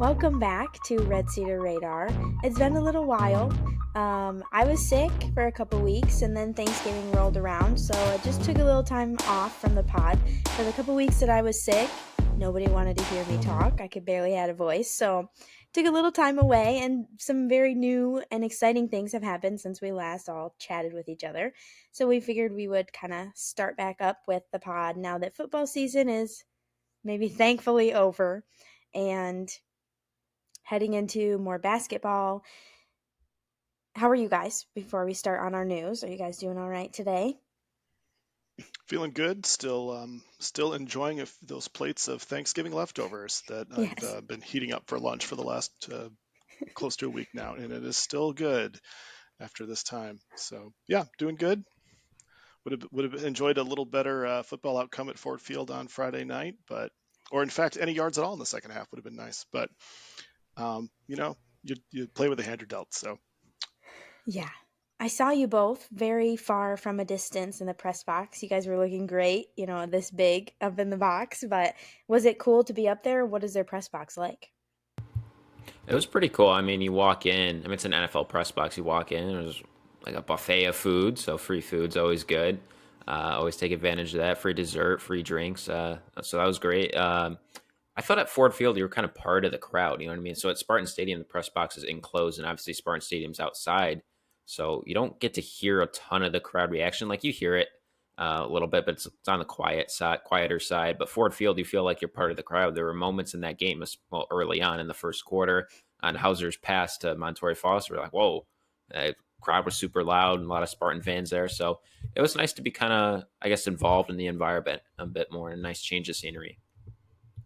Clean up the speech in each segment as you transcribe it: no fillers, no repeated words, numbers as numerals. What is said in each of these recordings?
Welcome back to Red Cedar Radar. It's been a little while. I was sick for a couple weeks and then Thanksgiving rolled around, so I just took a little time off from the pod. For the couple weeks that I was sick, nobody wanted to hear me talk. I could barely had a voice, so took a little time away, and some very new and exciting things have happened since we last all chatted with each other. So we figured we would kind of start back up with the pod now that football season is maybe thankfully over and heading into more basketball. How are you guys before we start on our news? Are you guys doing all right today? Feeling good. Still enjoying those plates of Thanksgiving leftovers that I've Yes. been heating up for lunch for the last close to a week now, and it is still good after this time. So yeah, doing good. Would have enjoyed a little better football outcome at Ford Field on Friday night, but or in fact any yards at all in the second half would have been nice. But you play with the hand you're dealt. So Yeah. I saw you both very far from a distance in the press box. You guys were looking great, this big up in the box. But was it cool to be up there? What is their press box like? It was pretty cool. I mean, you walk in. I mean, it's an NFL press box. You walk in. There's like a buffet of food, so free food's always good. Always take advantage of that. Free dessert, free drinks. So that was great. I thought at Ford Field you were kind of part of the crowd. You know what I mean? So at Spartan Stadium, the press box is enclosed, and obviously Spartan Stadium's outside, so you don't get to hear a ton of the crowd reaction. Like you hear it a little bit, but it's on the quieter side. But Ford Field, you feel like you're part of the crowd. There were moments in that game, well, early on in the first quarter, on Hauser's pass to Montorie Foster, we're like, whoa, the crowd was super loud and a lot of Spartan fans there. So it was nice to be kind of, I guess, involved in the environment a bit more, and a nice change of scenery.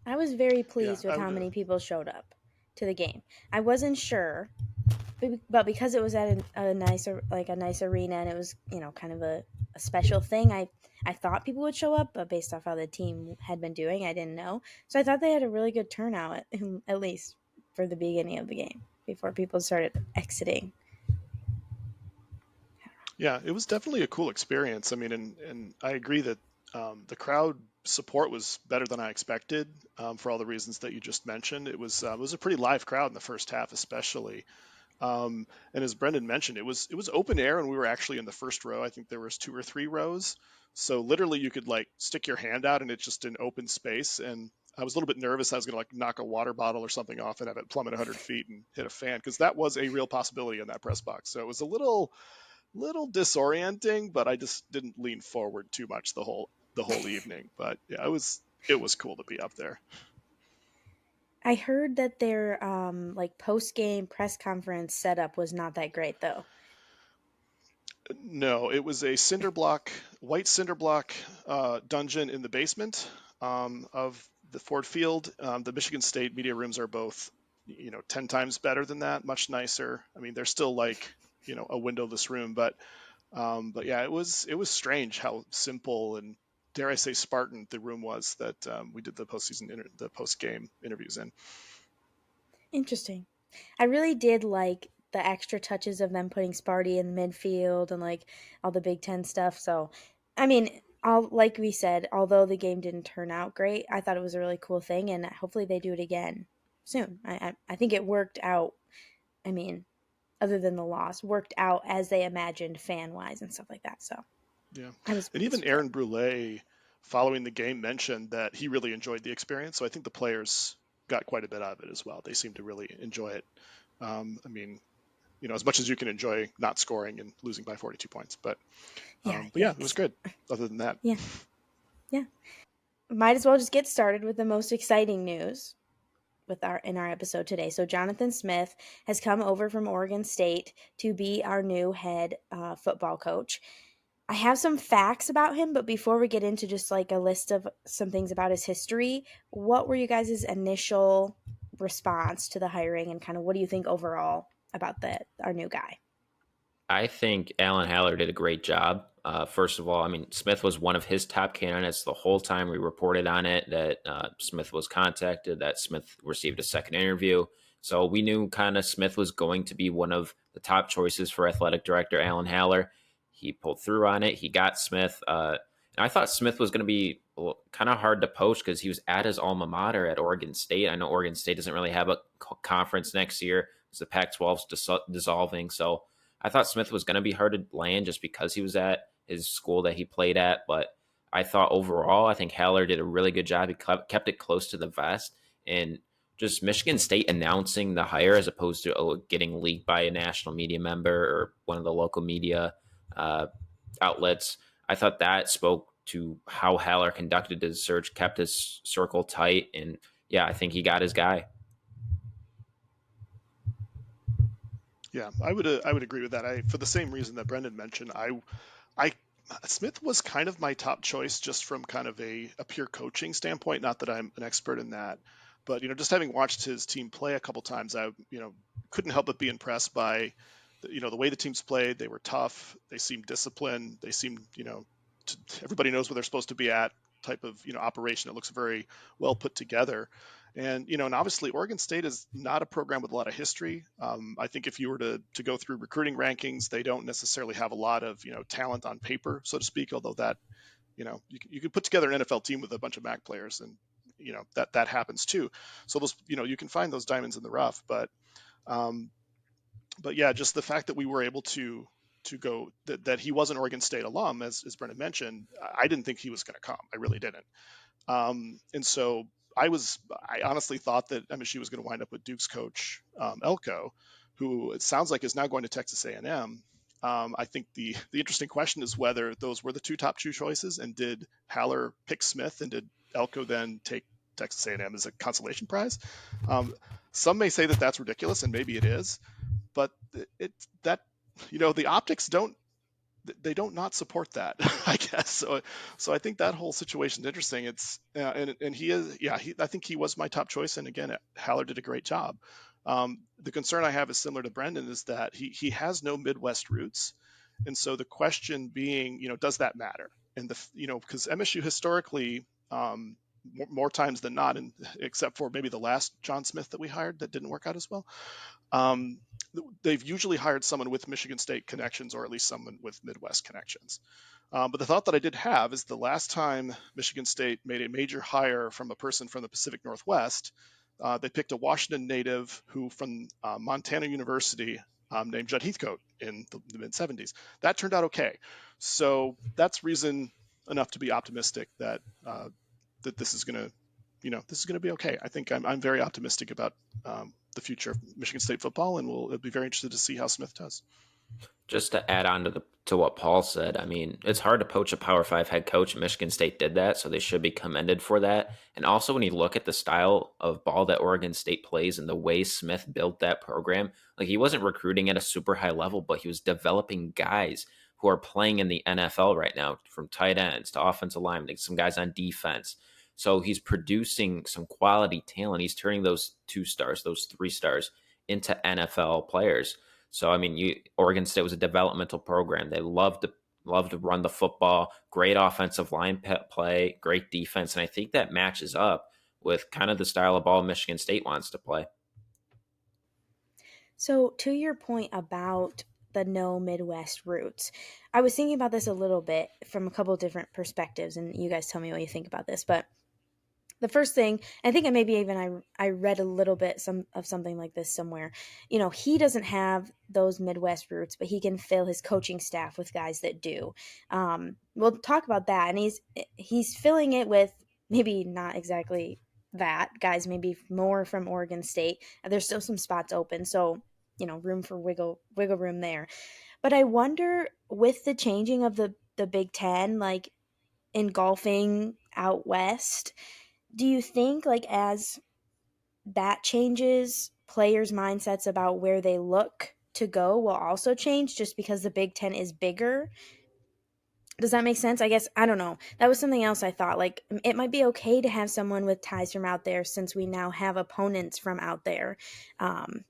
I was very yeah, pleased with I how would. many people showed up to the game. I wasn't sure, but because it was at a nice arena and it was kind of a special thing, I thought people would show up, but based off how the team had been doing, I didn't know. So I thought they had a really good turnout, at least for the beginning of the game before people started exiting. Yeah, it was definitely a cool experience. I mean, and I agree that the crowd support was better than I expected for all the reasons that you just mentioned. It was a pretty live crowd in the first half, especially. And as Brendan mentioned, it was open air, and we were actually in the first row. I think there was two or three rows, so literally you could like stick your hand out, and it's just an open space. And I was a little bit nervous I was going to like knock a water bottle or something off and have it plummet 100 feet and hit a fan, because that was a real possibility in that press box. So it was a little disorienting, but I just didn't lean forward too much the whole evening. But yeah, it was cool to be up there. I heard that their like post game press conference setup was not that great though. No, it was a white cinder block dungeon in the basement of the Ford Field. The Michigan State media rooms are both, 10 times better than that, much nicer. I mean, they're still like, a windowless room, but yeah, it was strange how simple and, dare I say, Spartan the room was that we did the post game interviews in. Interesting. I really did like the extra touches of them putting Sparty in the midfield and like all the Big Ten stuff. So, I mean, all like we said, although the game didn't turn out great, I thought it was a really cool thing, and hopefully they do it again soon. I think it worked out. I mean, other than the loss, worked out as they imagined fan wise and stuff like that. So Yeah, I was and pleased even with it. Aaron Brule, following the game, mentioned that he really enjoyed the experience. So I think the players got quite a bit out of it as well. They seemed to really enjoy it. I mean, as much as you can enjoy not scoring and losing by 42 points, but Yeah. yeah, it was Yikes. good. Other than that, Yeah. Yeah. Might as well just get started with the most exciting news with our episode today. So Jonathan Smith has come over from Oregon State to be our new head football coach. I have some facts about him, but before we get into just like a list of some things about his history, what were you guys' initial response to the hiring, and kind of what do you think overall about our new guy? I think Alan Haller did a great job. First of all, I mean, Smith was one of his top candidates the whole time we reported on it, that Smith was contacted, that Smith received a second interview. So we knew kind of Smith was going to be one of the top choices for athletic director Alan Haller. He pulled through on it. He got Smith. I thought Smith was going to be kind of hard to poach because he was at his alma mater at Oregon State. I know Oregon State doesn't really have a conference next year because the Pac-12 is dissolving. So I thought Smith was going to be hard to land just because he was at his school that he played at. But I thought overall, I think Haller did a really good job. He kept it close to the vest, and just Michigan State announcing the hire as opposed to getting leaked by a national media member or one of the local media uh, outlets. I thought that spoke to how Haller conducted his search, kept his circle tight, and yeah, I think he got his guy. Yeah, I would agree with that. For the same reason that Brendan mentioned, I Smith was kind of my top choice just from kind of a pure coaching standpoint. Not that I'm an expert in that, but just having watched his team play a couple times, I couldn't help but be impressed by the way the teams played. They were tough. They seemed disciplined. They seemed everybody knows where they're supposed to be at type of operation. It looks very well put together. And obviously Oregon State is not a program with a lot of history. I think if you were to go through recruiting rankings, they don't necessarily have a lot of talent on paper, so to speak. Although that you can put together an NFL team with a bunch of MAC players, and that happens too. So those you can find those diamonds in the rough, um, but yeah, just the fact that we were able to go that he was an Oregon State alum, as Brennan mentioned, I didn't think he was going to come. I really didn't. And so I honestly thought that MSU was going to wind up with Duke's coach, Elko, who it sounds like is now going to Texas A&M. I think the interesting question is whether those were the top two choices, and did Haller pick Smith, and did Elko then take Texas A&M as a consolation prize? Um, some may say that that's ridiculous, and maybe it is, but that the optics don't not support that. I guess so I think that whole situation is interesting. It's and he is, yeah, I think he was my top choice, and again, Haller did a great job. The concern I have is similar to Brendan, is that he has no Midwest roots, and so the question being, does that matter? And because MSU historically, more times than not, and except for maybe the last John Smith that we hired that didn't work out as well, um, they've usually hired someone with Michigan State connections, or at least someone with Midwest connections. But the thought that I did have is the last time Michigan State made a major hire from a person from the Pacific Northwest, they picked a Washington native who from Montana University, named Judd Heathcote in the mid 70s. That turned out okay. So that's reason enough to be optimistic that that this is going to, this is going to be okay. I think I'm very optimistic about the future of Michigan State football, and we'll be very interested to see how Smith does. Just to add on to what Paul said, I mean, it's hard to poach a Power Five head coach. Michigan State did that, so they should be commended for that. And also, when you look at the style of ball that Oregon State plays and the way Smith built that program, like he wasn't recruiting at a super high level, but he was developing guys who are playing in the NFL right now, from tight ends to offensive linemen, some guys on defense. So he's producing some quality talent. He's turning those 2 stars, those 3 stars into NFL players. So I mean, Oregon State was a developmental program. They loved to run the football, great offensive line play, great defense, and I think that matches up with kind of the style of ball Michigan State wants to play. So, to your point about the no Midwest roots, I was thinking about this a little bit from a couple of different perspectives, and you guys tell me what you think about this. But the first thing, I think maybe even I read a little bit of something like this somewhere. He doesn't have those Midwest roots, but he can fill his coaching staff with guys that do. We'll talk about that, and he's filling it with maybe not exactly that guys, maybe more from Oregon State. There's still some spots open, so room for wiggle room there. But I wonder, with the changing of the Big Ten, like engulfing out west, do you think, like, as that changes, players' mindsets about where they look to go will also change just because the Big Ten is bigger? Does that make sense? I guess, I don't know. That was something else I thought. Like, it might be okay to have someone with ties from out there since we now have opponents from out there, um,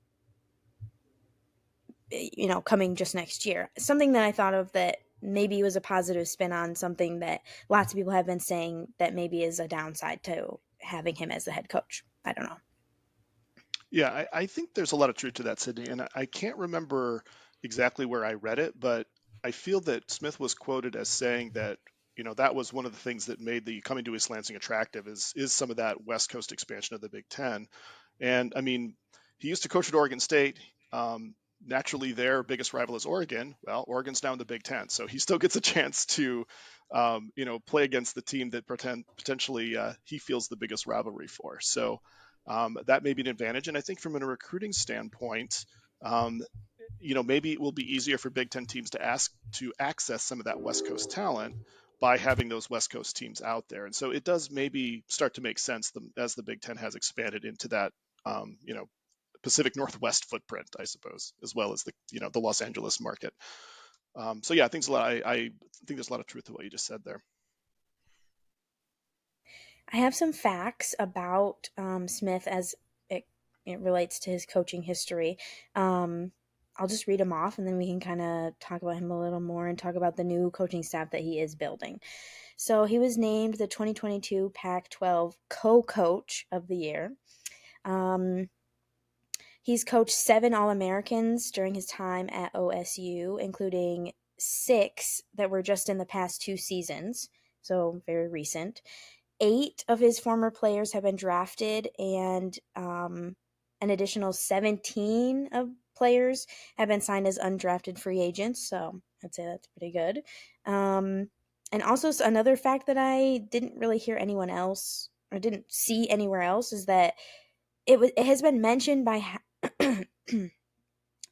coming just next year. Something that I thought of that maybe was a positive spin on something that lots of people have been saying that maybe is a downside to having him as the head coach. I don't know. Yeah, I think there's a lot of truth to that, Sydney, and I can't remember exactly where I read it, but I feel that Smith was quoted as saying that that was one of the things that made the coming to East Lansing attractive is some of that West Coast expansion of the Big Ten. And I mean, he used to coach at Oregon State. Naturally, their biggest rival is Oregon. Well, Oregon's now in the Big Ten, so he still gets a chance to, play against the team that potentially he feels the biggest rivalry for. So that may be an advantage. And I think from a recruiting standpoint, um, maybe it will be easier for Big Ten teams to access some of that West Coast talent by having those West Coast teams out there. And so it does maybe start to make sense as the Big Ten has expanded into that, Pacific Northwest footprint, I suppose, as well as the Los Angeles market. So yeah, I think I think there's a lot of truth to what you just said there. I have some facts about Smith as it relates to his coaching history. I'll just read them off and then we can kind of talk about him a little more and talk about the new coaching staff that he is building. So he was named the 2022 Pac-12 Co-Coach of the Year. He's coached 7 All-Americans during his time at OSU, including 6 that were just in the past 2 seasons, so very recent. 8 of his former players have been drafted, and an additional 17 of players have been signed as undrafted free agents, so I'd say that's pretty good. And also another fact that I didn't really hear anyone else, or didn't see anywhere else, is that it has been mentioned by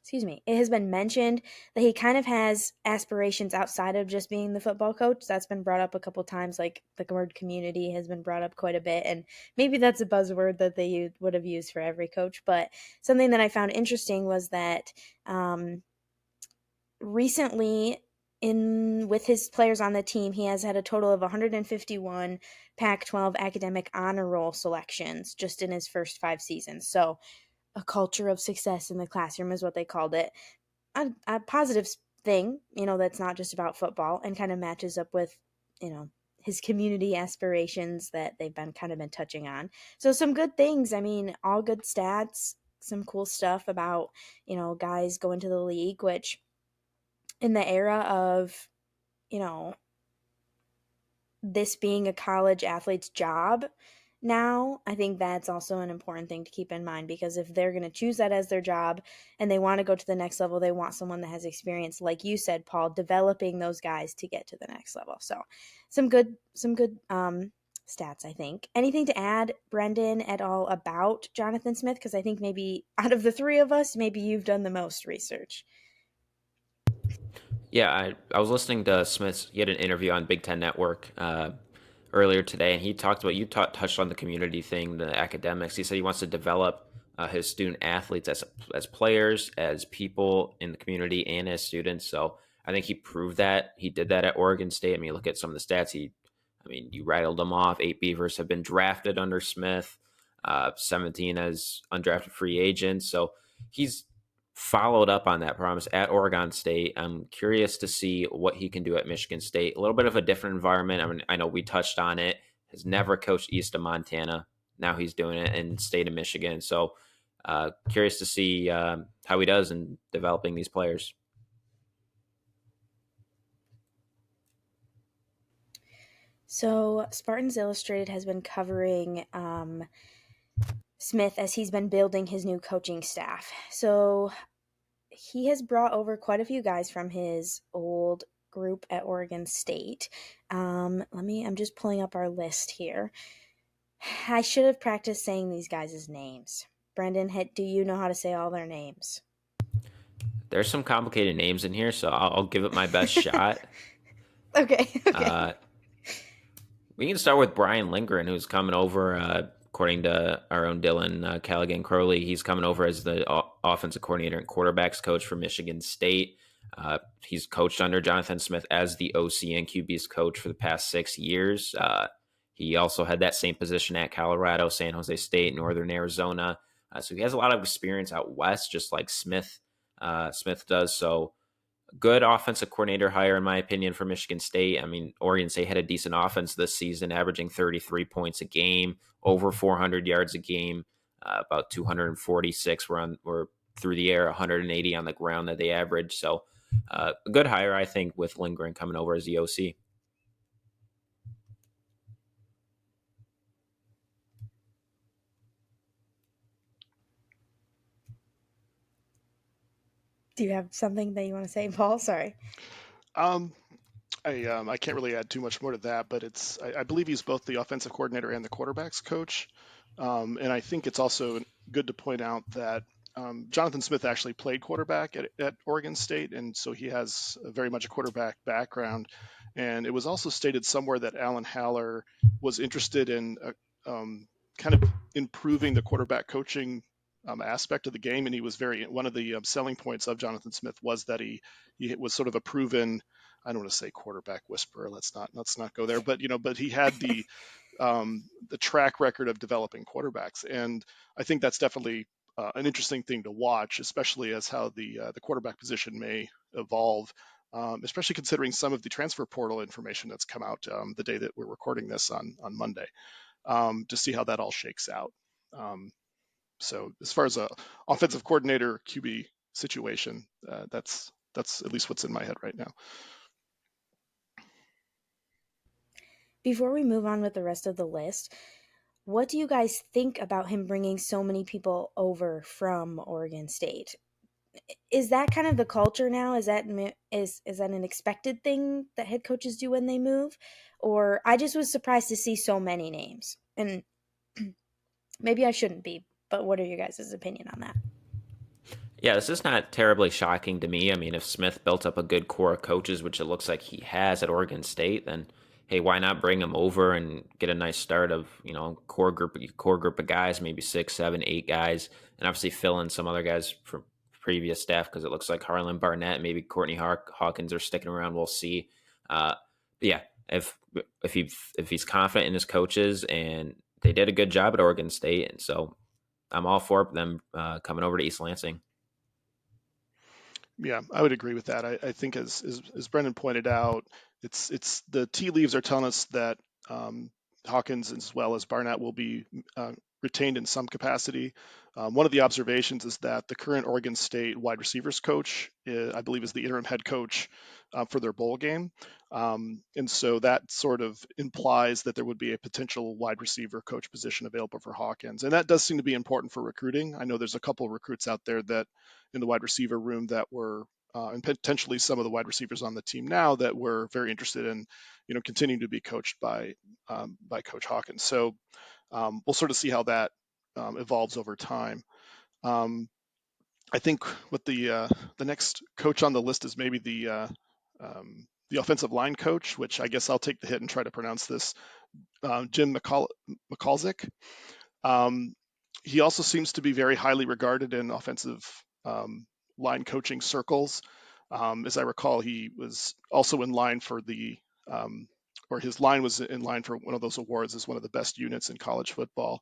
excuse me, it has been mentioned that he kind of has aspirations outside of just being the football coach. That's been brought up a couple times, like the word community has been brought up quite a bit, and maybe that's a buzzword that they would have used for every coach. But something that I found interesting was that recently, with his players on the team, he has had a total of 151 Pac-12 academic honor roll selections just in his first 5 seasons. So a culture of success in the classroom is what they called it. A positive thing, that's not just about football, and kind of matches up with, his community aspirations that they've been touching on. So some good things. I mean, all good stats, some cool stuff about, guys going to the league, which in the era of, this being a college athlete's job now, I think that's also an important thing to keep in mind, because if they're going to choose that as their job and they want to go to the next level, they want someone that has experience, like you said, Paul, developing those guys to get to the next level. So some good stats, I think. Anything to add, Brendan, at all about Jonathan Smith? Because I think maybe out of the 3 of us, maybe you've done the most research. Yeah, I was listening to Smith's. He had an interview on Big Ten Network earlier today, and he talked about touched on the community thing, the academics. He said he wants to develop his student athletes as players, as people in the community, and as students. So I think he proved that. He did that at Oregon State. I mean, look at some of the stats. You rattled them off. 8 Beavers have been drafted under Smith, 17 as undrafted free agents. So he's followed up on that promise at Oregon State. I'm curious to see what he can do at Michigan State. A little bit of a different environment. I mean, I know we touched on it. Has never coached east of Montana. Now he's doing it in the state of Michigan. So curious to see how he does in developing these players. So Spartans Illustrated has been covering Smith as he's been building his new coaching staff. So he has brought over quite a few guys from his old group at Oregon State. I'm just pulling up our list here. I should have practiced saying these guys' names. Brendan, do you know how to say all their names? There's some complicated names in here, so I'll give it my best shot. Okay. We can start with Brian Lindgren, who's coming over, according to our own Dylan Callaghan-Crowley. He's coming over as the offensive coordinator and quarterbacks coach for Michigan State. He's coached under Jonathan Smith as the OC and QB's coach for the past 6 years. He also had that same position at Colorado, San Jose State, Northern Arizona. So he has a lot of experience out west, just like Smith does. So good offensive coordinator hire, in my opinion, for Michigan State. I mean, Oregon State had a decent offense this season, averaging 33 points a game, over 400 yards a game, about 246 were through the air, 180 on the ground that they averaged. So a good hire, I think, with Lindgren coming over as the OC. Do you have something that you want to say, Paul? Sorry. Um, I can't really add too much more to that, but I believe he's both the offensive coordinator and the quarterbacks coach. And I think it's also good to point out that Jonathan Smith actually played quarterback at Oregon State, and so he has very much a quarterback background. And it was also stated somewhere that Alan Haller was interested in kind of improving the quarterback coaching aspect of the game, and he was very one of the selling points of Jonathan Smith was that he was sort of a proven, I don't want to say quarterback whisperer. Let's not go there. But but he had the track record of developing quarterbacks, and I think that's definitely an interesting thing to watch, especially as how the quarterback position may evolve. Especially considering some of the transfer portal information that's come out the day that we're recording this on Monday, to see how that all shakes out. So as far as a offensive coordinator QB situation, that's at least what's in my head right now. Before we move on with the rest of the list, what do you guys think about him bringing so many people over from Oregon State? Is that kind of the culture now? Is that an expected thing that head coaches do when they move? Or I just was surprised to see so many names. And maybe I shouldn't be, but what are your guys' opinion on that? Yeah, this is not terribly shocking to me. I mean, if Smith built up a good core of coaches, which it looks like he has at Oregon State, then hey, why not bring him over and get a nice start of core group of guys, maybe 6, 7, 8 guys, and obviously fill in some other guys from previous staff because it looks like Harlan Barnett, maybe Courtney Hawkins are sticking around. We'll see. But yeah, if he's confident in his coaches and they did a good job at Oregon State, and so I'm all for them coming over to East Lansing. Yeah, I would agree with that. I think as Brendan pointed out, it's the tea leaves are telling us that Hawkins as well as Barnett will be retained in some capacity. One of the observations is that the current Oregon State wide receivers coach, I believe, is the interim head coach for their bowl game. And so that sort of implies that there would be a potential wide receiver coach position available for Hawkins. And that does seem to be important for recruiting. I know there's a couple of recruits out there that in the wide receiver room that were and potentially some of the wide receivers on the team now that were very interested in, continuing to be coached by Coach Hawkins. So we'll sort of see how that evolves over time. I think what the next coach on the list is maybe the offensive line coach, which I guess I'll take the hit and try to pronounce this, Jim McCalzick. He also seems to be very highly regarded in offensive line coaching circles. As I recall, he was also in line for or his line was in line for one of those awards as one of the best units in college football.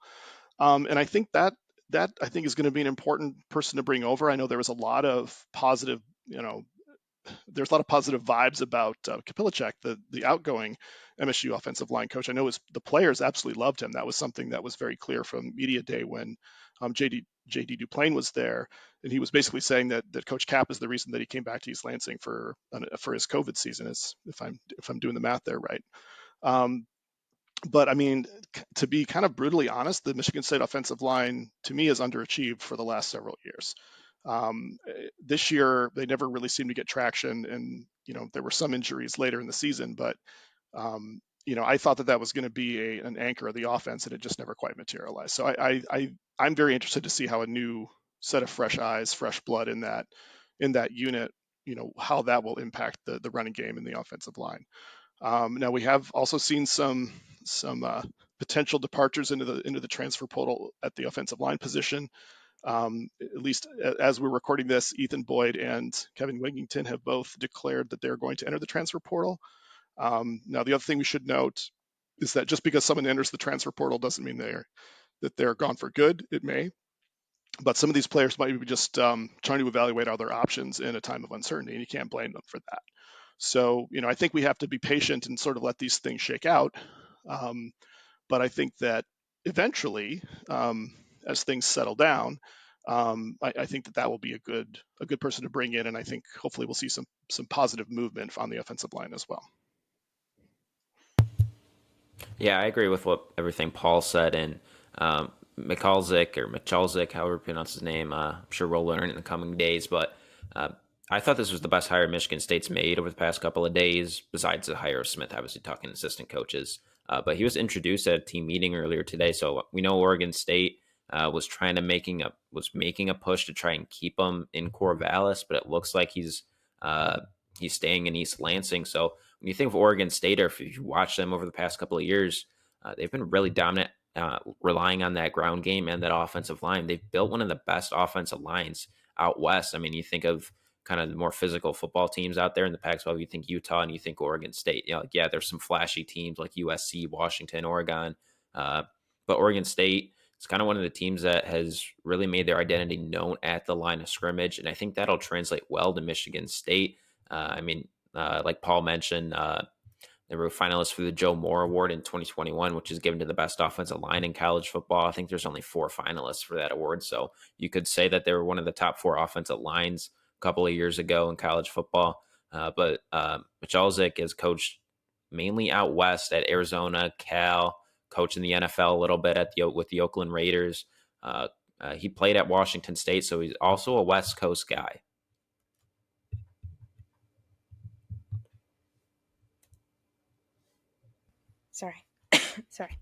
And I think that I think is going to be an important person to bring over. I know there was a lot of positive, there's a lot of positive vibes about Kapilacek, the outgoing MSU offensive line coach. I know the players absolutely loved him. That was something that was very clear from media day when JD Duplain was there, and he was basically saying that Coach Cap is the reason that he came back to East Lansing for his COVID season. Is if I'm doing the math there right. But I mean, to be kind of brutally honest, the Michigan State offensive line to me has underachieved for the last several years. This year, they never really seemed to get traction, and there were some injuries later in the season. But I thought that was going to be an anchor of the offense, and it just never quite materialized. So I'm very interested to see how a new set of fresh eyes, fresh blood in that unit, how that will impact the running game and the offensive line. Now we have also seen some potential departures into the transfer portal at the offensive line position. At least as we're recording this, Ethan Boyd and Kevin Wigington have both declared that they're going to enter the transfer portal. Now the other thing we should note is that just because someone enters the transfer portal doesn't mean they're gone for good. It may, but some of these players might be just trying to evaluate other options in a time of uncertainty, and you can't blame them for that. So, I think we have to be patient and sort of let these things shake out. But I think that eventually, as things settle down, I think that will be a good person to bring in, and I think hopefully we'll see some positive movement on the offensive line as well. Yeah, I agree with everything Paul said, and Michalzik, however you pronounce his name, I'm sure we'll learn in the coming days. But I thought this was the best hire Michigan State's made over the past couple of days, besides the hire of Smith, obviously talking assistant coaches. But he was introduced at a team meeting earlier today, so we know Oregon State was trying to making a push to try and keep him in Corvallis, but it looks like he's staying in East Lansing. So when you think of Oregon State, or if you watch them over the past couple of years, they've been really dominant, relying on that ground game and that offensive line. They've built one of the best offensive lines out west. I mean, you think of kind of the more physical football teams out there in the Pac-12. You think Utah and you think Oregon State. You know, like, yeah, there's some flashy teams like USC, Washington, Oregon, uh, but Oregon State is kind of one of the teams that has really made their identity known at the line of scrimmage, and I think that'll translate well to Michigan State. Like Paul mentioned, they were finalists for the Joe Moore Award in 2021, which is given to the best offensive line in college football. I think there's only 4 finalists for that award. So you could say that they were one of the top 4 offensive lines a couple of years ago in college football. But Michalzik is coached mainly out west at Arizona, Cal, coached in the NFL a little bit with the Oakland Raiders. He played at Washington State, so he's also a West Coast guy. Sorry. Sorry.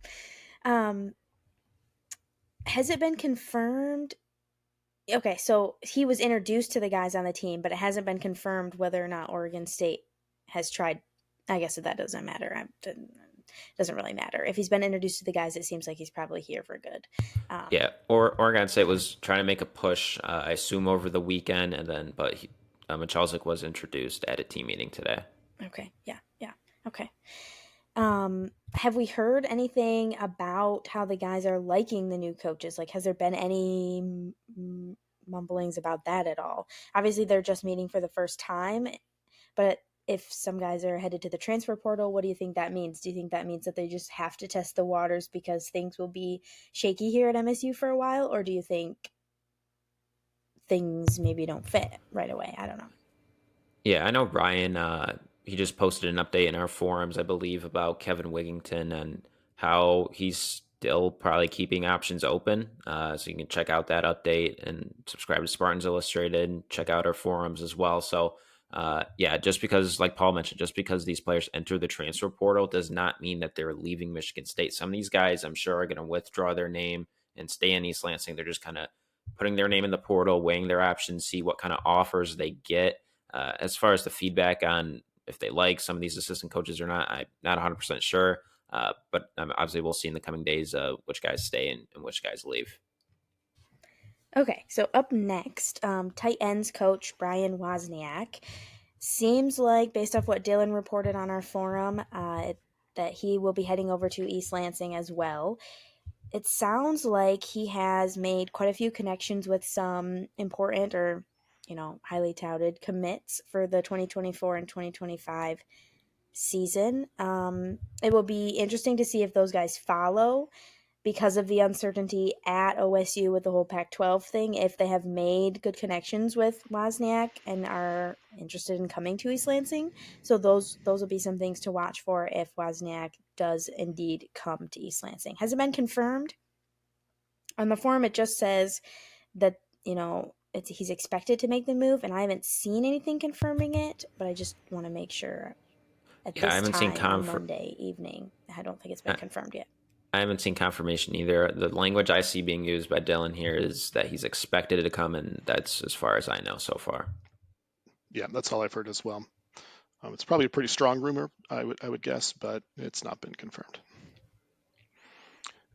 Has it been confirmed? Okay, so he was introduced to the guys on the team, but it hasn't been confirmed whether or not Oregon State has tried. I guess that doesn't matter. It doesn't really matter. If he's been introduced to the guys, it seems like he's probably here for good. Yeah, or Oregon State was trying to make a push, I assume, over the weekend, but Michalzik was introduced at a team meeting today. Okay, yeah, okay. Have we heard anything about how the guys are liking the new coaches? Like, has there been any mumblings about that at all? Obviously, they're just meeting for the first time, but if some guys are headed to the transfer portal, what do you think that means? Do you think that means that they just have to test the waters because things will be shaky here at MSU for a while? Or do you think things maybe don't fit right away? I don't know. Yeah, I know Ryan, he just posted an update in our forums, I believe, about Kevin Wigington and how he's still probably keeping options open. So you can check out that update and subscribe to Spartans Illustrated and check out our forums as well. So yeah, just because, like Paul mentioned, just because these players enter the transfer portal does not mean that they're leaving Michigan State. Some of these guys, I'm sure, are going to withdraw their name and stay in East Lansing. They're just kind of putting their name in the portal, weighing their options, see what kind of offers they get. As far as the feedback on if they like some of these assistant coaches or not, I'm not 100% sure. But obviously, we'll see in the coming days which guys stay and which guys leave. Okay, so up next, tight ends coach Brian Wozniak. Seems like, based off what Dylan reported on our forum, that he will be heading over to East Lansing as well. It sounds like he has made quite a few connections with some important or, highly touted commits for the 2024 and 2025 season. It will be interesting to see if those guys follow because of the uncertainty at OSU with the whole Pac-12 thing, if they have made good connections with Wozniak and are interested in coming to East Lansing. So those will be some things to watch for if Wozniak does indeed come to East Lansing. Has it been confirmed? On the forum, it just says that, he's expected to make the move, and I haven't seen anything confirming it, but I just want to make sure at Yeah, I this haven't seen time on Monday evening. I don't think it's been confirmed yet. I haven't seen confirmation either. The language I see being used by Dylan here is that he's expected to come, and that's as far as I know so far. Yeah, that's all I've heard as well. It's probably a pretty strong rumor, I would guess, but it's not been confirmed.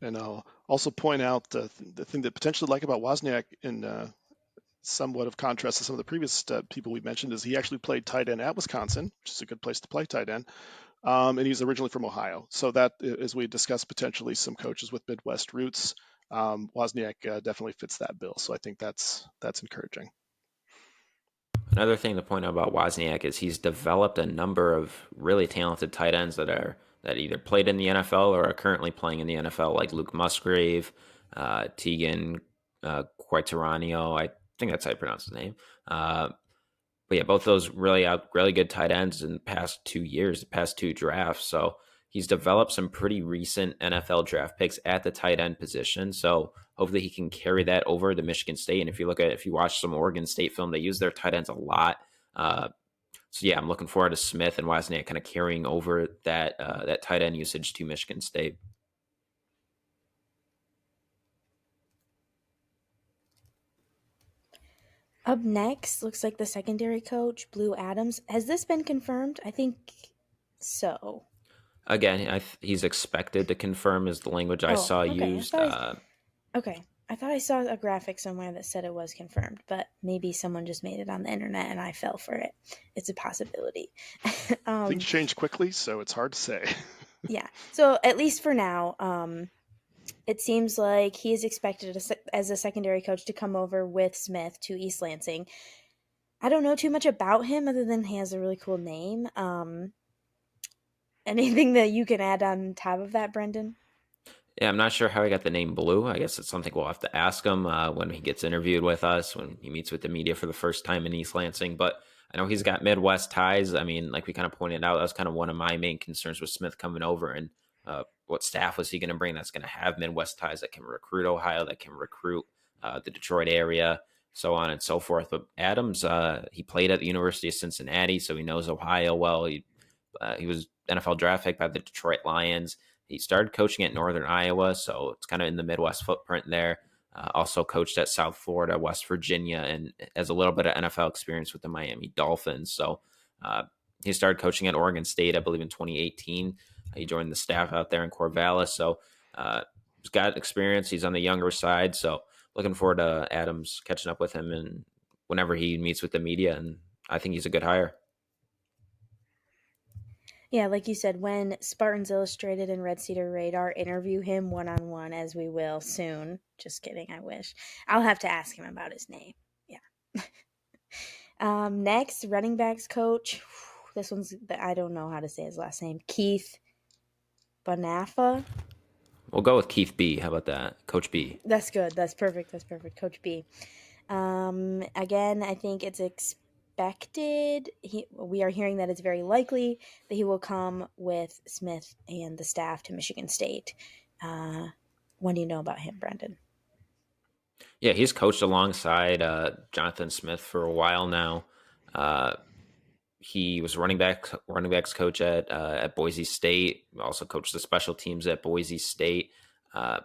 And I'll also point out the thing that potentially like about Wozniak in somewhat of contrast to some of the previous people we mentioned is he actually played tight end at Wisconsin, which is a good place to play tight end. And he's originally from Ohio. So that, as we discussed, potentially some coaches with Midwest roots, Wozniak definitely fits that bill. So I think that's encouraging. Another thing to point out about Wozniak is he's developed a number of really talented tight ends that either played in the NFL or are currently playing in the NFL, like Luke Musgrave, Tegan Quaterranio. I think that's how you pronounce his name. But yeah, both those really good tight ends in the past 2 years, the past 2 drafts. So he's developed some pretty recent NFL draft picks at the tight end position. So hopefully he can carry that over to Michigan State. And if you watch some Oregon State film, they use their tight ends a lot. So yeah, I'm looking forward to Smith and Wozniak kind of carrying over that tight end usage to Michigan State. Up next, looks like the secondary coach, Blue Adams. Has this been confirmed? I think so. Again, he's expected to confirm is the language I Oh, saw okay. used. Okay. I thought I saw a graphic somewhere that said it was confirmed, but maybe someone just made it on the internet and I fell for it. It's a possibility. Things change quickly, so it's hard to say. Yeah. So at least for now, it seems like he is expected as a secondary coach to come over with Smith to East Lansing. I don't know too much about him other than he has a really cool name. Anything that you can add on top of that, Brendan? Yeah, I'm not sure how he got the name Blue. I guess it's something we'll have to ask him when he gets interviewed with us, when he meets with the media for the first time in East Lansing. But I know he's got Midwest ties. I mean, like we kind of pointed out, that was kind of one of my main concerns with Smith coming over. And what staff was he going to bring that's going to have Midwest ties, that can recruit Ohio, that can recruit the Detroit area, so on and so forth. But Adams, he played at the University of Cincinnati, so he knows Ohio well. He was NFL draft pick by the Detroit Lions. He started coaching at Northern Iowa, so it's kind of in the Midwest footprint there. Also coached at South Florida, West Virginia, and has a little bit of NFL experience with the Miami Dolphins. So he started coaching at Oregon State, I believe, in 2018. He joined the staff out there in Corvallis. So he's got experience. He's on the younger side. So looking forward to Adams catching up with him and whenever he meets with the media. And I think he's a good hire. Yeah, like you said, when Spartans Illustrated and Red Cedar Radar interview him one on one, as we will soon. Just kidding, I wish. I'll have to ask him about his name. Yeah. Next, running backs coach. This one's, I don't know how to say his last name. Keith Banafa. We'll go with Keith B. How about that? Coach B. That's good. That's perfect. That's perfect. Coach B. Again, I think it's expected. We are hearing that it's very likely that he will come with Smith and the staff to Michigan State. What do you know about him, Brendan? Yeah, he's coached alongside Jonathan Smith for a while now. He was running backs coach at Boise State. Also coached the special teams at Boise State. Uh,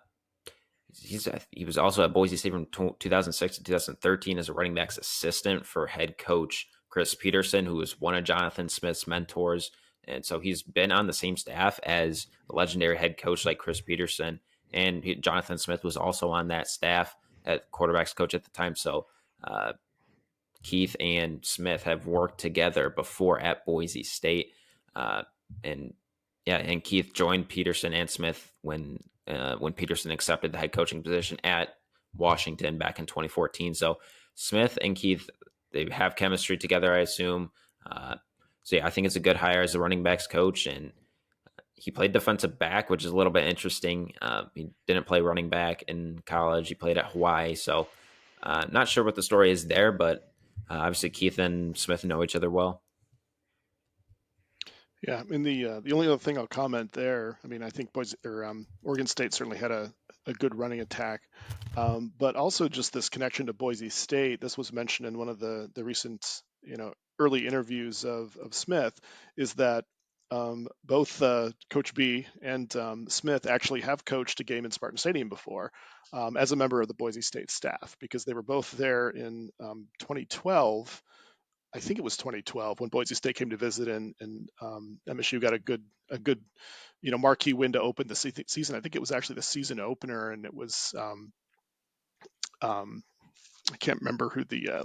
he was also at Boise State from 2006 to 2013 as a running backs assistant for head coach Chris Peterson, who was one of Jonathan Smith's mentors. And so he's been on the same staff as the legendary head coach like Chris Peterson. And Jonathan Smith was also on that staff at quarterbacks coach at the time. So Keith and Smith have worked together before at Boise State. And yeah, and Keith joined Peterson and Smith when Peterson accepted the head coaching position at Washington back in 2014. So Smith and Keith, they have chemistry together, I assume. So yeah, I think it's a good hire as a running backs coach, and he played defensive back, which is a little bit interesting. He didn't play running back in college. He played at Hawaii, so not sure what the story is there, but obviously Keith and Smith know each other well. Yeah, and the only other thing I'll comment there, I mean, I think Oregon State certainly had a good running attack, but also just this connection to Boise State. This was mentioned in one of the recent early interviews of Smith, is that both Coach B and Smith actually have coached a game in Spartan Stadium before as a member of the Boise State staff, because they were both there in 2012. I think it was 2012 when Boise State came to visit, and MSU got a good marquee win to open the season. I think it was actually the season opener, and it was I can't remember who the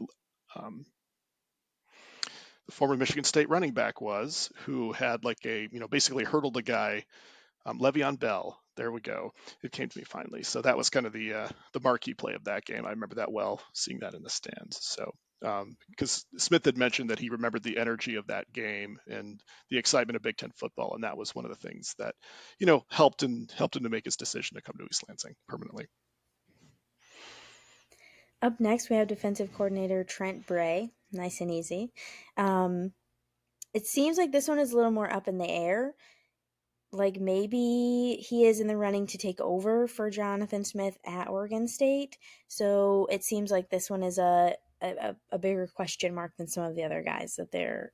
former Michigan State running back was, who had like basically hurdled a guy, Le'Veon Bell. There we go. It came to me finally. So that was kind of the marquee play of that game. I remember that well, seeing that in the stands. So because Smith had mentioned that he remembered the energy of that game and the excitement of Big Ten football, and that was one of the things that helped him to make his decision to come to East Lansing permanently. Up next, we have defensive coordinator Trent Bray. Nice and easy. It seems like this one is a little more up in the air. Like maybe he is in the running to take over for Jonathan Smith at Oregon State. So it seems like this one is a a bigger question mark than some of the other guys that they're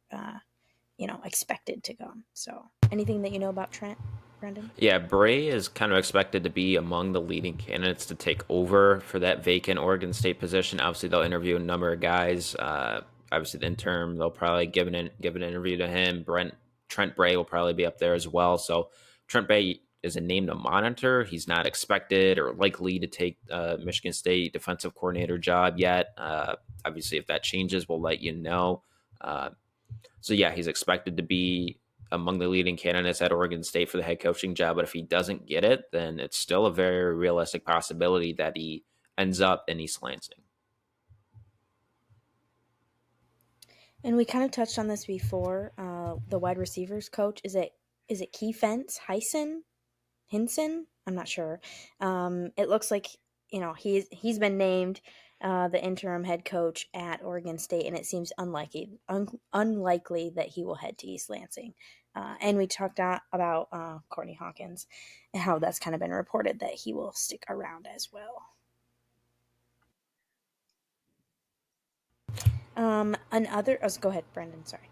expected to go. So, anything that you know about Trent, Brendan? Yeah, Bray is kind of expected to be among the leading candidates to take over for that vacant Oregon State position. Obviously, they'll interview a number of guys. Obviously, the interim, they'll probably give an interview to him. Trent Bray will probably be up there as well. So Trent Bray is a name to monitor. He's not expected or likely to take Michigan State defensive coordinator job yet. Obviously, if that changes, we'll let you know. Uh, so yeah, he's expected to be among the leading candidates at Oregon State for the head coaching job. But if he doesn't get it, then it's still a very realistic possibility that he ends up in East Lansing. And we kind of touched on this before. The wide receivers coach, is it Key Fence Hinson? I'm not sure. It looks like he's been named the interim head coach at Oregon State, and it seems unlikely that he will head to East Lansing. And we talked about Courtney Hawkins and how that's kind of been reported that he will stick around as well. Go ahead, Brendan. Sorry.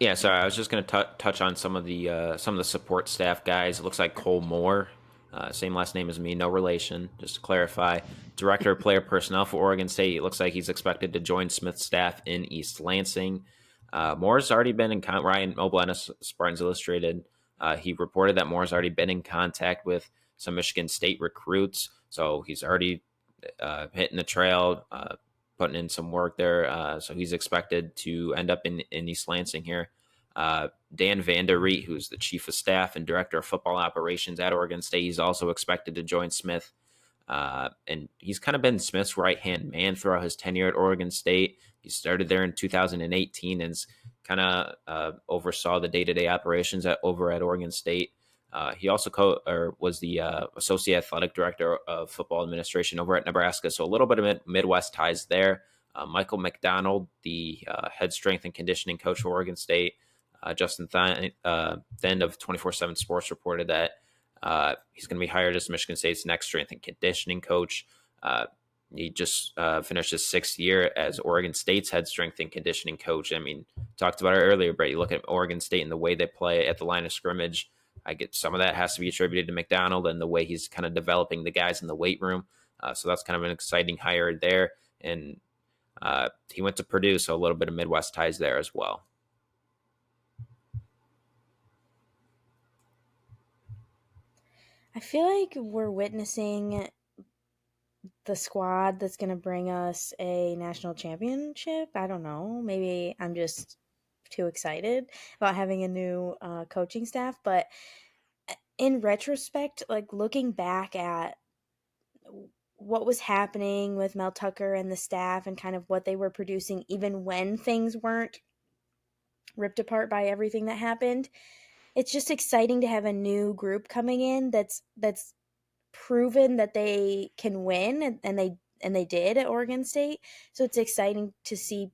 Yeah, sorry, I was just going to touch on some of the support staff guys. It looks like Cole Moore, same last name as me, no relation. Just to clarify, director of player personnel for Oregon State. It looks like he's expected to join Smith's staff in East Lansing. Moore's already been in contact. Ryan Oblenis, Spartans Illustrated. He reported that Moore's already been in contact with some Michigan State recruits, so he's already hitting the trail. Putting in some work there. So he's expected to end up in East Lansing here. Dan Vanderreet, who's the chief of staff and director of football operations at Oregon State, he's also expected to join Smith. And he's kind of been Smith's right-hand man throughout his tenure at Oregon State. He started there in 2018 and kind of oversaw the day-to-day operations over at Oregon State. He also was the associate athletic director of football administration over at Nebraska, so a little bit of Midwest ties there. Michael McDonald, the head strength and conditioning coach for Oregon State, Justin Thend of 24/7 Sports reported that he's going to be hired as Michigan State's next strength and conditioning coach. He just finished his 6th year as Oregon State's head strength and conditioning coach. I mean, talked about it earlier, but you look at Oregon State and the way they play at the line of scrimmage. I get some of that has to be attributed to McDonald and the way he's kind of developing the guys in the weight room. So that's kind of an exciting hire there. And he went to Purdue, so a little bit of Midwest ties there as well. I feel like we're witnessing the squad that's going to bring us a national championship. I don't know. Maybe I'm just too excited about having a new coaching staff. But in retrospect, like looking back at what was happening with Mel Tucker and the staff and kind of what they were producing, even when things weren't ripped apart by everything that happened, it's just exciting to have a new group coming in that's proven that they can win, and they did at Oregon State. So it's exciting to see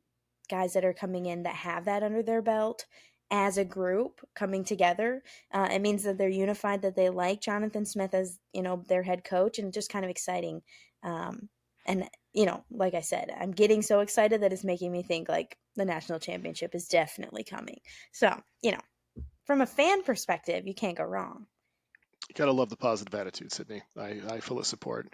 guys that are coming in that have that under their belt as a group coming together. It means that they're unified, that they like Jonathan Smith as their head coach, and just kind of exciting. And like I said, I'm getting so excited that it's making me think like the national championship is definitely coming. So from a fan perspective, you can't go wrong. You gotta love the positive attitude, Sydney. I fully support.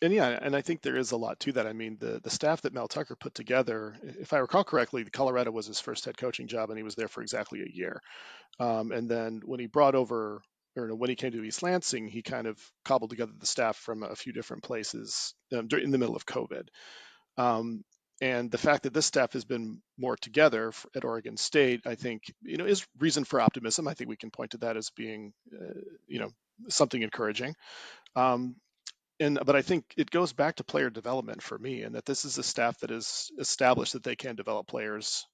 And yeah, and I think there is a lot to that. I mean, the staff that Mel Tucker put together, if I recall correctly, Colorado was his first head coaching job, and he was there for exactly a year. And then when he brought over, or when he came to East Lansing, he kind of cobbled together the staff from a few different places in the middle of COVID. And the fact that this staff has been more together at Oregon State, I think, is reason for optimism. I think we can point to that as being, something encouraging. But I think it goes back to player development for me, and that this is a staff that is established that they can develop players,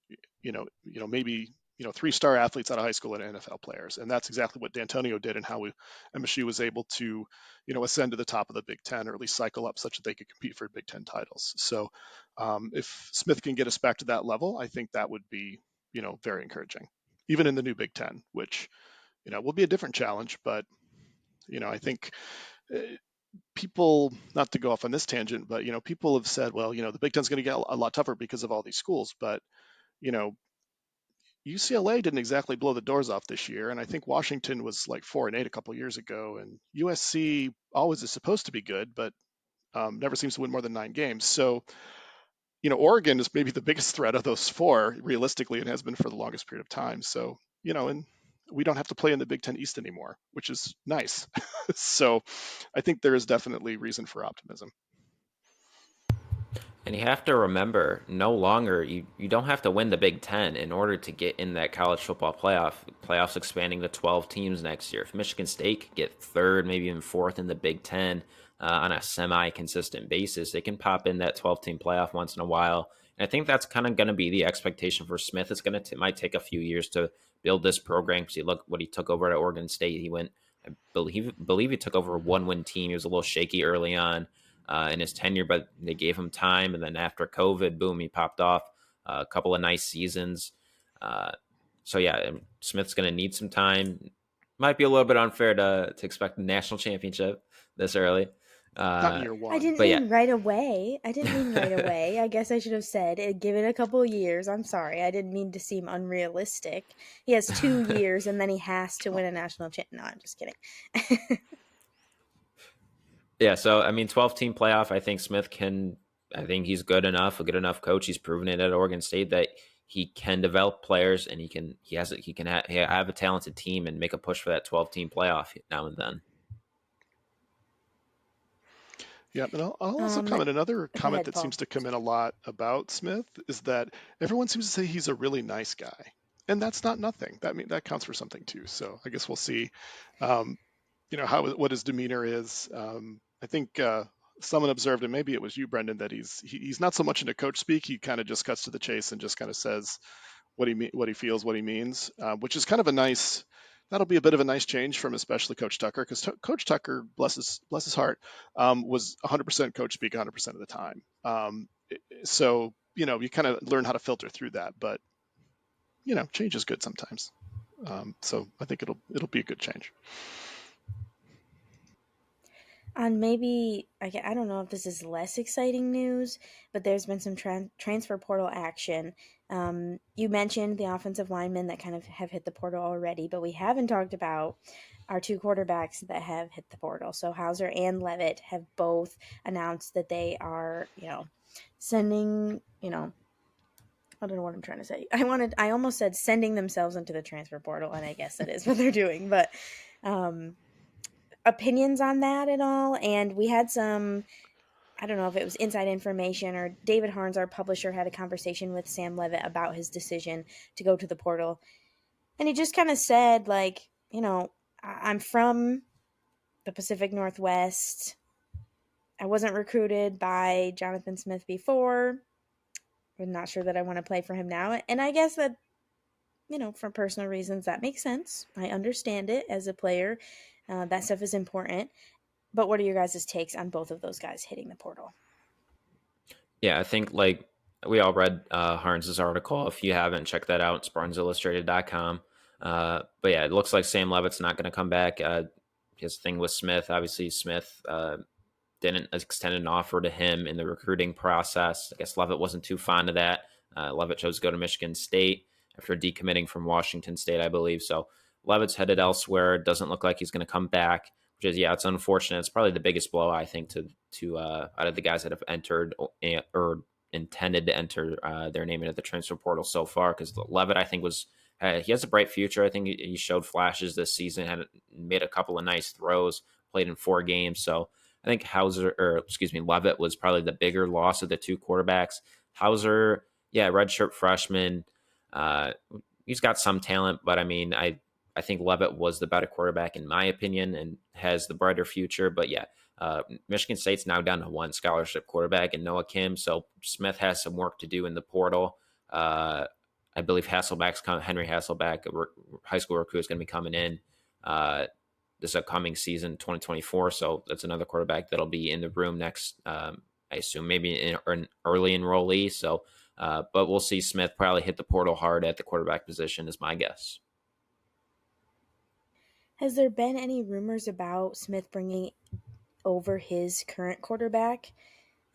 maybe 3-star athletes out of high school and NFL players, and that's exactly what D'Antonio did, and how MSU was able to, ascend to the top of the Big Ten, or at least cycle up such that they could compete for Big Ten titles. So, if Smith can get us back to that level, I think that would be, very encouraging, even in the new Big Ten, which, will be a different challenge, but I think people, not to go off on this tangent, but people have said, well, the Big Ten's going to get a lot tougher because of all these schools. But you know, UCLA didn't exactly blow the doors off this year, and I think Washington was like 4-8 a couple years ago, and USC always is supposed to be good, but never seems to win more than 9 games. So Oregon is maybe the biggest threat of those four, realistically, and has been for the longest period of time. So, and we don't have to play in the Big Ten East anymore, which is nice. So I think there is definitely reason for optimism. And you have to remember, no longer you don't have to win the Big Ten in order to get in that college football playoff. Playoffs expanding to 12 teams next year. If Michigan State could get third, maybe even fourth in the Big Ten on a semi-consistent basis, they can pop in that 12-team playoff once in a while. And I think that's kind of going to be the expectation for Smith. It's going to might take a few years to build this program because you look what he took over at Oregon State. He went, I believe he took over a one-win team. He was a little shaky early on in his tenure, but they gave him time. And then after COVID, boom, he popped off a couple of nice seasons. So yeah, Smith's going to need some time. Might be a little bit unfair to expect a national championship this early. Not year one. I didn't mean right away. I guess I should have said give it a couple of years. I'm sorry. I didn't mean to seem unrealistic. He has 2 years and then he has to win a national championship. No, I'm just kidding. Yeah, so 12-team playoff. I think Smith can. I think he's good enough, a good enough coach. He's proven it at Oregon State that he can develop players and he can have a talented team and make a push for that 12-team playoff now and then. Yeah, and I'll also comment. Another comment that seems to come in a lot about Smith is that everyone seems to say he's a really nice guy, and that's not nothing. That counts for something too. So I guess we'll see. What his demeanor is. I think someone observed, and maybe it was you, Brendan, that he's not so much into coach speak. He kind of just cuts to the chase and just kind of says what he feels, what he means, which is kind of a nice. That'll be a bit of a nice change from especially Coach Tucker, because Coach Tucker, bless his heart, was 100% coach speak 100% of the time. So you kind of learn how to filter through that, but change is good sometimes. So I think it'll be a good change. On maybe, I don't know if this is less exciting news, but there's been some transfer portal action. You mentioned the offensive linemen that kind of have hit the portal already, but we haven't talked about our 2 quarterbacks that have hit the portal. So Hauser and Levitt have both announced that they are, sending, I don't know what I'm trying to say. I almost said sending themselves into the transfer portal, and I guess that is what they're doing, but opinions on that at all? And we had some, I don't know if it was inside information or David Harns, our publisher, had a conversation with Sam Levitt about his decision to go to the portal. And he just kind of said, like, I'm from the Pacific Northwest. I wasn't recruited by Jonathan Smith before. I'm not sure that I want to play for him now. And I guess that, for personal reasons, that makes sense. I understand it as a player. That stuff is important. But what are your guys' takes on both of those guys hitting the portal? Yeah, I think we all read Harns' article. If you haven't, check that out. It's SpartansIllustrated.com. But yeah, it looks like Sam Levitt's not going to come back. His thing with Smith, obviously Smith didn't extend an offer to him in the recruiting process. I guess Levitt wasn't too fond of that. Levitt chose to go to Michigan State after decommitting from Washington State, I believe. So Levitt's headed elsewhere. Doesn't look like he's going to come back. Which is, it's unfortunate. It's probably the biggest blow, I think, to out of the guys that have entered or intended to enter their name into the transfer portal so far. Because Levitt, I think, he has a bright future. I think he showed flashes this season, had made a couple of nice throws, played in 4 games. So I think Levitt was probably the bigger loss of the 2 quarterbacks. Hauser, redshirt freshman. He's got some talent, but I think Levitt was the better quarterback in my opinion and has the brighter future. But Michigan State's now down to 1 scholarship quarterback in Noah Kim. So Smith has some work to do in the portal. I believe Henry Hasselbeck, a high school recruit, is going to be coming in this upcoming season, 2024. So that's another quarterback that'll be in the room next, I assume maybe an early enrollee. So, but we'll see Smith probably hit the portal hard at the quarterback position is my guess. Has there been any rumors about Smith bringing over his current quarterback.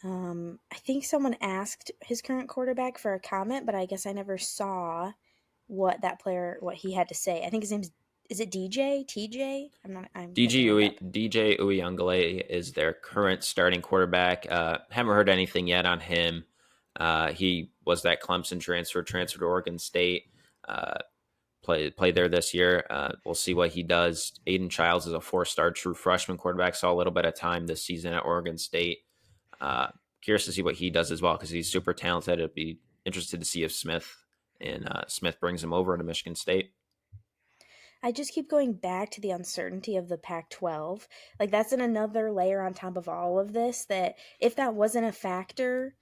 I think someone asked his current quarterback for a comment, but I guess I never saw what he had to say. I think his name's, is it DJ? TJ? I'm looking it up. DJ Uyunglele is their current starting quarterback. Haven't heard anything yet on him. He was that Clemson transfer to Oregon State. Play there this year. We'll see what he does. Aiden Childs is a 4-star true freshman quarterback. Saw a little bit of time this season at Oregon State. Curious to see what he does as well because he's super talented. I'd be interested to see if Smith brings him over to Michigan State. I just keep going back to the uncertainty of the Pac-12. Like, that's another layer on top of all of this, that if that wasn't a factor,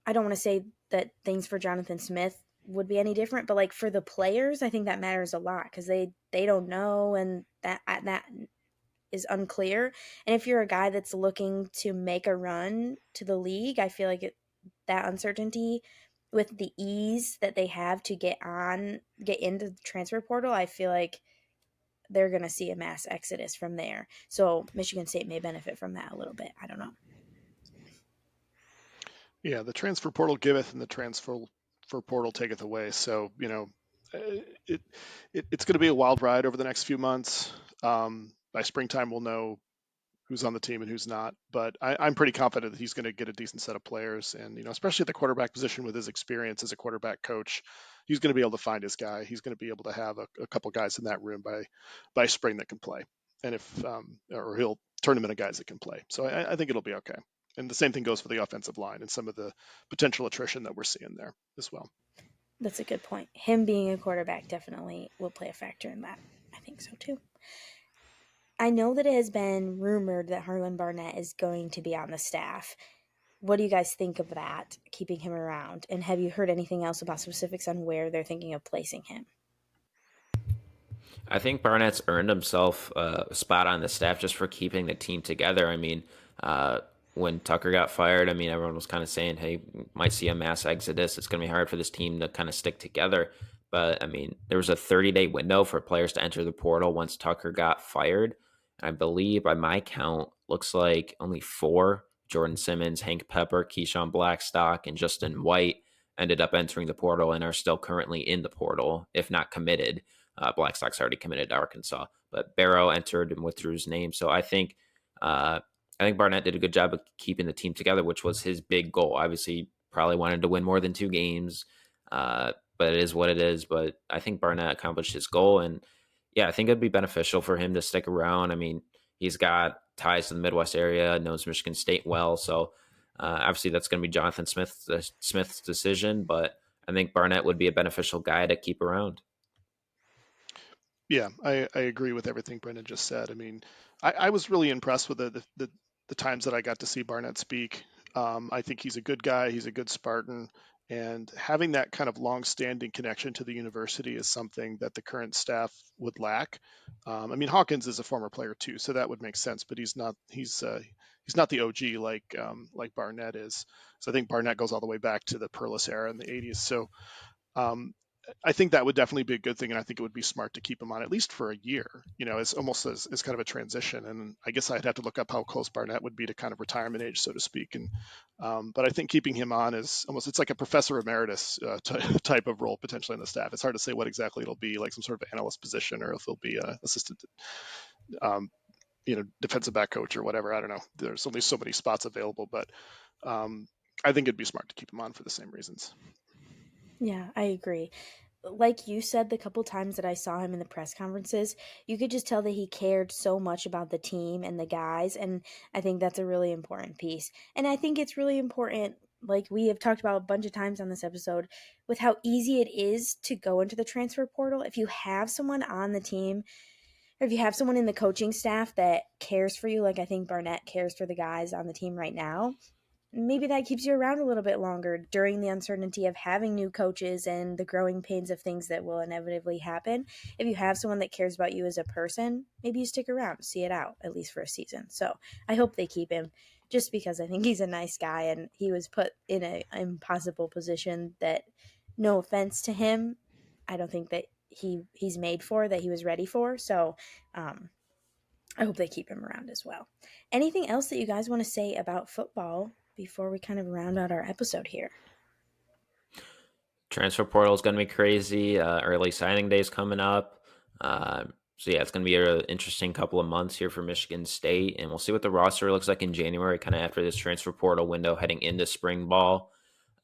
I don't want to say that things for Jonathan Smith would be any different, but like for the players, I think that matters a lot because they don't know, and that is unclear. And if you're a guy that's looking to make a run to the league, I feel like that uncertainty with the ease that they have to get into the transfer portal, I feel like they're going to see a mass exodus from there. So Michigan State may benefit from that a little bit. I don't know. Yeah, the transfer portal giveth and the transfer portal taketh away. So, it's going to be a wild ride over the next few months. By springtime, we'll know who's on the team and who's not. But I'm pretty confident that he's going to get a decent set of players. And, especially at the quarterback position with his experience as a quarterback coach, he's going to be able to find his guy. He's going to be able to have a couple guys in that room by spring that can play. And or he'll turn them into guys that can play. So I think it'll be okay. And the same thing goes for the offensive line and some of the potential attrition that we're seeing there as well. That's a good point. Him being a quarterback definitely will play a factor in that. I think so too. I know that it has been rumored that Harlan Barnett is going to be on the staff. What do you guys think of that, keeping him around? And have you heard anything else about specifics on where they're thinking of placing him? I think Barnett's earned himself a spot on the staff just for keeping the team together. I mean, when Tucker got fired, I mean, everyone was kind of saying, hey, might see a mass exodus. It's going to be hard for this team to kind of stick together. But, I mean, there was a 30-day window for players to enter the portal once Tucker got fired. I believe, by my count, looks like only 4, Jordan Simmons, Hank Pepper, Keyshawn Blackstock, and Justin White, ended up entering the portal and are still currently in the portal, if not committed. Blackstock's already committed to Arkansas, but Barrow entered and withdrew his name. So I think Barnett did a good job of keeping the team together, which was his big goal. Obviously, probably wanted to win more than 2 games, but it is what it is. But I think Barnett accomplished his goal, and yeah, I think it'd be beneficial for him to stick around. I mean, he's got ties to the Midwest area, knows Michigan State well, so obviously that's going to be Jonathan Smith's decision. But I think Barnett would be a beneficial guy to keep around. Yeah, I agree with everything Brendan just said. I mean, I was really impressed with the times that I got to see Barnett speak. I think he's a good guy. He's a good Spartan. And having that kind of long-standing connection to the university is something that the current staff would lack. I mean, Hawkins is a former player too, so that would make sense. But he's not the OG like Barnett is. So I think Barnett goes all the way back to the Perlis era in the '80s. So I think that would definitely be a good thing, and I think it would be smart to keep him on at least for a year. It's almost as kind of a transition. And I guess I'd have to look up how close Barnett would be to kind of retirement age, so to speak. And but I think keeping him on is it's like a professor emeritus type of role potentially in the staff. It's hard to say what exactly it'll be, like some sort of analyst position, or if it'll be an assistant, defensive back coach or whatever. I don't know. There's only so many spots available, but I think it'd be smart to keep him on for the same reasons. Yeah, I agree. Like you said, the couple times that I saw him in the press conferences, you could just tell that he cared so much about the team and the guys, and I think that's a really important piece. And I think it's really important, like we have talked about a bunch of times on this episode, with how easy it is to go into the transfer portal. If you have someone on the team, or if you have someone in the coaching staff that cares for you, like I think Barnett cares for the guys on the team right now, maybe that keeps you around a little bit longer during the uncertainty of having new coaches and the growing pains of things that will inevitably happen. If you have someone that cares about you as a person, maybe you stick around, see it out, at least for a season. So I hope they keep him, just because I think he's a nice guy and he was put in an impossible position that, no offense to him, I don't think that he's made for, that he was ready for. So I hope they keep him around as well. Anything else that you guys want to say about football before we kind of round out our episode here? Transfer portal is going to be crazy. Early signing day is coming up. So yeah, it's going to be an interesting couple of months here for Michigan State, and we'll see what the roster looks like in January, kind of after this transfer portal window, heading into spring ball.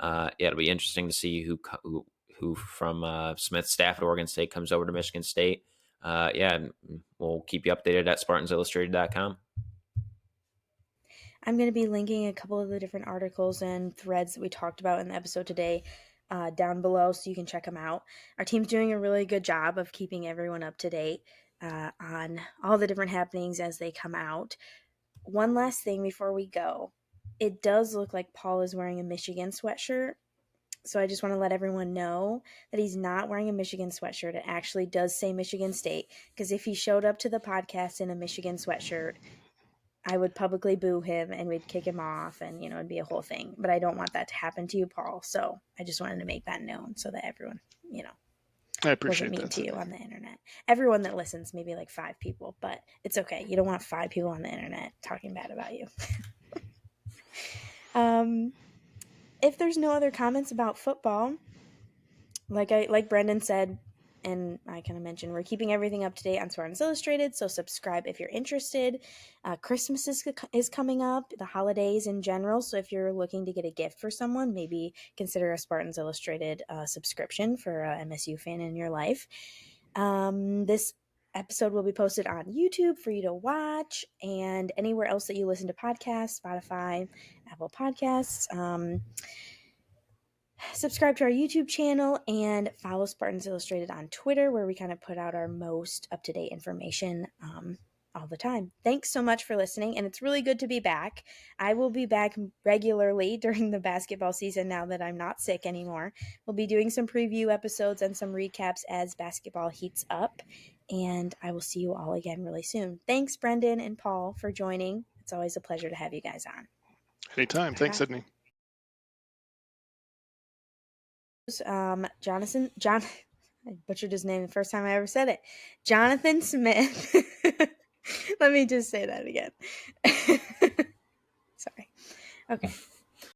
Yeah, it'll be interesting to see who from Smith's staff at Oregon State comes over to Michigan State. Yeah, we'll keep you updated at SpartansIllustrated.com. I'm going to be linking a couple of the different articles and threads that we talked about in the episode today down below, so you can check them out. Our team's doing a really good job of keeping everyone up to date on all the different happenings as they come out. One last thing before we go. It does look like Paul is wearing a Michigan sweatshirt. So I just want to let everyone know that he's not wearing a Michigan sweatshirt. It actually does say Michigan State, because if he showed up to the podcast in a Michigan sweatshirt, I would publicly boo him and we'd kick him off, and it'd be a whole thing. But I don't want that to happen to you, Paul. So I just wanted to make that known so that everyone, I wasn't appreciate mean that, to you Sydney. on the internet. Everyone that listens, maybe like 5 people, but it's okay. You don't want 5 people on the internet talking bad about you. If there's no other comments about football, like Brendan said, and I kind of mentioned, we're keeping everything up to date on Spartans Illustrated, so subscribe if you're interested. Christmas is coming up, the holidays in general, so if you're looking to get a gift for someone, maybe consider a Spartans Illustrated subscription for a MSU fan in your life. This episode will be posted on YouTube for you to watch, and anywhere else that you listen to podcasts, Spotify, Apple Podcasts. Subscribe to our YouTube channel and follow Spartans Illustrated on Twitter, where we kind of put out our most up-to-date information all the time. Thanks so much for listening, and it's really good to be back. I will be back regularly during the basketball season now that I'm not sick anymore. We'll be doing some preview episodes and some recaps as basketball heats up, and I will see you all again really soon. Thanks, Brendan and Paul, for joining. It's always a pleasure to have you guys on. Anytime. Thanks, Bye. Sydney. John, I butchered his name the first time I ever said it. Jonathan Smith. Let me just say that again. Sorry. Okay.